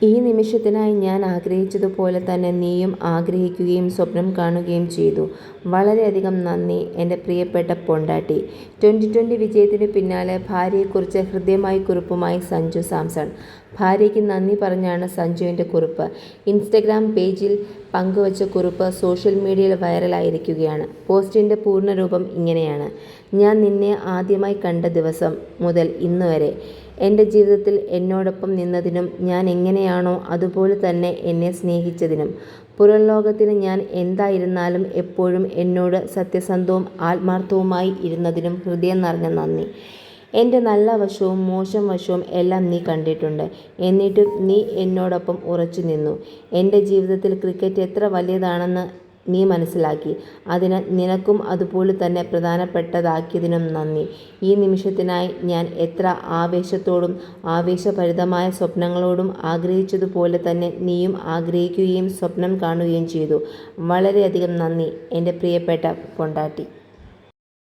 ഈ നിമിഷത്തിനായി ഞാൻ ആഗ്രഹിച്ചതുപോലെ തന്നെ നീയും ആഗ്രഹിക്കുകയും സ്വപ്നം കാണുകയും ചെയ്തു. വളരെയധികം നന്ദി എൻ്റെ പ്രിയപ്പെട്ട പൊണ്ടാട്ടി. 2020 വിജയത്തിനു പിന്നാലെ ഭാര്യയെക്കുറിച്ച് ഹൃദ്യമായ കുറിപ്പുമായി സഞ്ജു സാംസൺ. ഭാര്യയ്ക്ക് നന്ദി പറഞ്ഞാണ് സഞ്ജുവിൻ്റെ കുറിപ്പ്. ഇൻസ്റ്റഗ്രാം പേജിൽ പങ്കുവച്ച കുറിപ്പ് സോഷ്യൽ മീഡിയയിൽ വൈറലായിരിക്കുകയാണ്. പോസ്റ്റിൻ്റെ പൂർണ്ണരൂപം ഇങ്ങനെയാണ്: ഞാൻ നിന്നെ ആദ്യമായി കണ്ട ദിവസം മുതൽ ഇന്ന് വരെ എൻ്റെ ജീവിതത്തിൽ എന്നോടൊപ്പം നിന്നതിനും ഞാൻ എങ്ങനെയാണോ അതുപോലെ തന്നെ എന്നെ സ്നേഹിച്ചതിനും പുറം ലോകത്തിന് ഞാൻ എന്തായിരുന്നാലും എപ്പോഴും എന്നോട് സത്യസന്ധവും ആത്മാർത്ഥവുമായി ഇരുന്നതിനും ഹൃദയം നിറഞ്ഞ നന്ദി. എൻ്റെ നല്ല വശവും മോശം വശവും എല്ലാം നീ കണ്ടിട്ടുണ്ട്. എന്നിട്ടും നീ എന്നോടൊപ്പം ഉറച്ചു നിന്നു. എൻ്റെ ജീവിതത്തിൽ ക്രിക്കറ്റ് എത്ര വലിയതാണെന്ന് നീ മനസ്സിലാക്കി. അതിന് നിനക്കും അതുപോലെ തന്നെ പ്രധാനപ്പെട്ടതാക്കിയതിനും നന്ദി. ഈ നിമിഷത്തിനായി ഞാൻ എത്ര ആവേശത്തോടും ആവേശഭരിതമായ സ്വപ്നങ്ങളോടും ആഗ്രഹിച്ചതുപോലെ തന്നെ നീയും ആഗ്രഹിക്കുകയും സ്വപ്നം കാണുകയും ചെയ്തു. വളരെയധികം നന്ദി എൻ്റെ പ്രിയപ്പെട്ട പൊണ്ടാട്ടി.